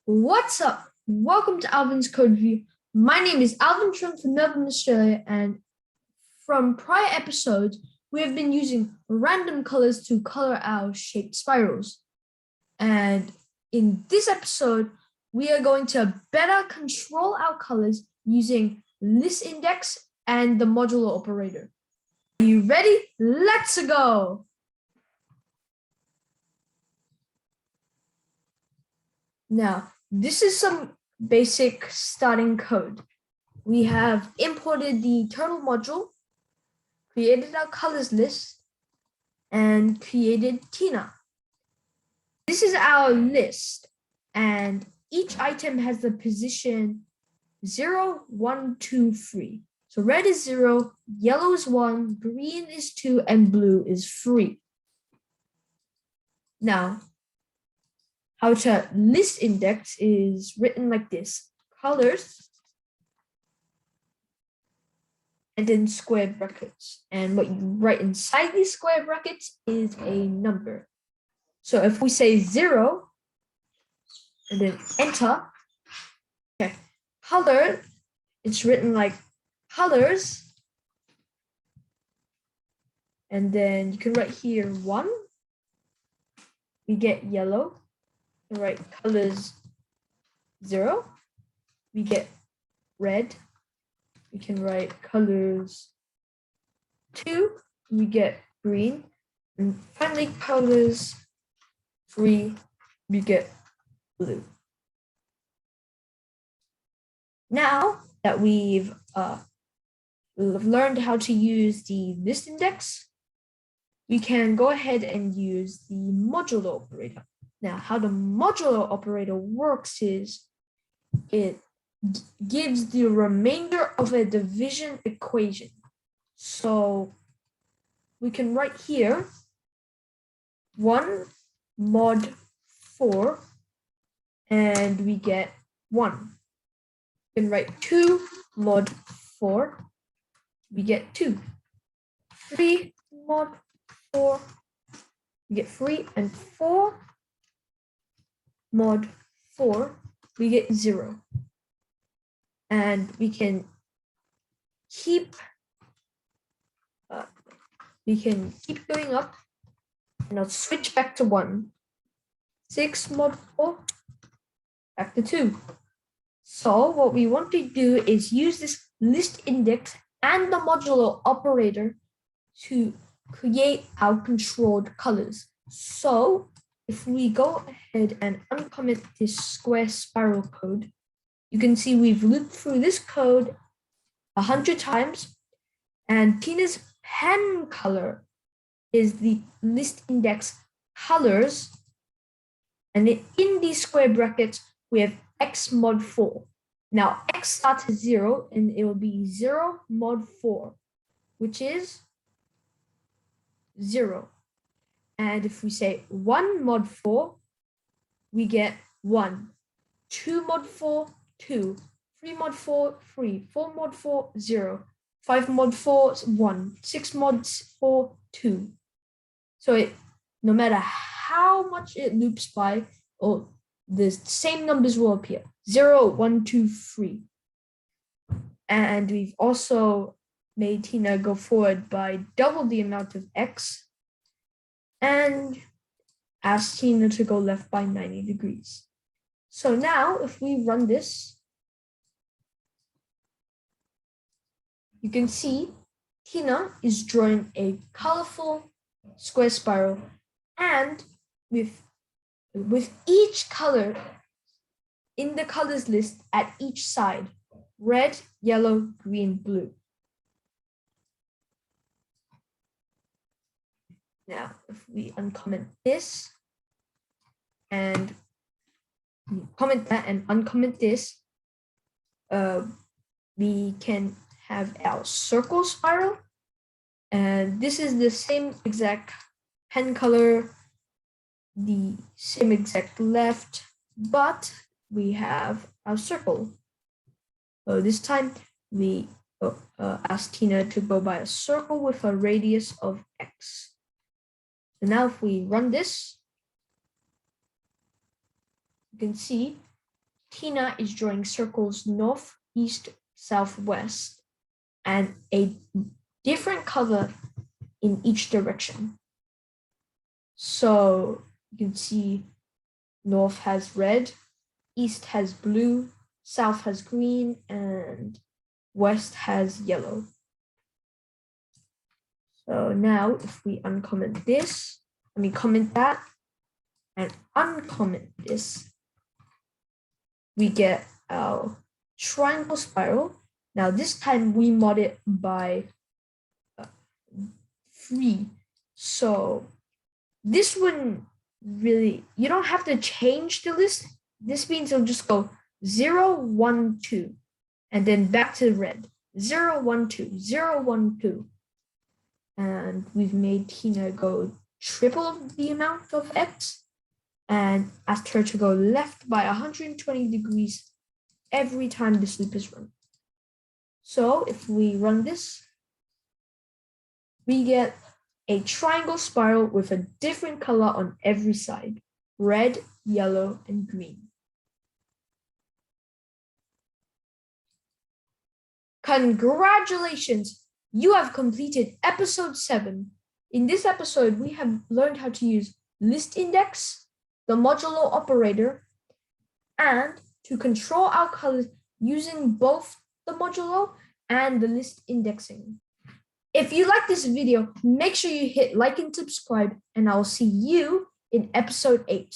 What's up? Welcome to Alvin's Code Review. My name is Alvin Trump from Melbourne, Australia, and from prior episodes, we have been using random colors to color our shaped spirals. And in this episode, we are going to better control our colors using list index and the modulo operator. Are you ready? Let's go! Now, this is some basic starting code. We have imported the turtle module, created our colors list, and created Tina. This is our list, and each item has the position 0, 1, 2, 3. So red is 0, yellow is 1, green is 2, and blue is 3. Now, how to list index is written like this: colors, and then square brackets. And what you write inside these square brackets is a number. So if we say 0, and then enter, okay, color, it's written like colors, and then you can write here 1, we get yellow. Write colors 0, we get red. We can write colors 2, we get green. And finally, colors 3, we get blue. Now that we've learned how to use the list index, we can go ahead and use the modulo operator. Now, how the modulo operator works is it gives the remainder of a division equation. So we can write here 1 mod 4, and we get 1. We can write 2 mod 4, we get 2. 3 mod 4, we get 3, and 4 mod 4, we get 0. And we can keep going up, and I'll switch back to 1. 6 mod 4, back to 2. So what we want to do is use this list index and the modulo operator to create our controlled colors. So if we go ahead and uncomment this square spiral code, you can see we've looped through this code 100 times, and Tina's pen color is the list index colors, and in these square brackets, we have x mod 4. Now, x starts at 0, and it will be 0 mod 4, which is 0. And if we say 1 mod 4, we get 1. 2 mod 4, 2. 3 mod 4, 3. 4 mod 4, 0. 5 mod 4, 1. 6 mod 4, 2. So no matter how much it loops by, the same numbers will appear. 0, 1, 2, 3. And we've also made Tina go forward by double the amount of x, and ask Tina to go left by 90 degrees. So now if we run this, you can see Tina is drawing a colorful square spiral, and with each color in the colors list at each side: red, yellow, green, blue. Now, if we uncomment this and comment that and uncomment this, we can have our circle spiral. And this is the same exact pen color, the same exact left, but we have our circle. So this time we ask Tina to go by a circle with a radius of x. So now if we run this, you can see Tina is drawing circles north, east, south, west, and a different color in each direction. So you can see north has red, east has blue, south has green, and west has yellow. So now if we comment that, and uncomment this, we get our triangle spiral. Now this time we mod it by 3. So this wouldn't really, you don't have to change the list. This means it'll just go 0, 1, 2, and then back to red. 0, 1, 2, 0, 1, 2. And we've made Tina go triple the amount of X and asked her to go left by 120 degrees every time this loop is run. So if we run this, we get a triangle spiral with a different color on every side: red, yellow, and green. Congratulations! You have completed episode 7. In this episode, we have learned how to use list index, the modulo operator, and to control our colors using both the modulo and the list indexing. If you like this video, make sure you hit like and subscribe, and I'll see you in episode 8.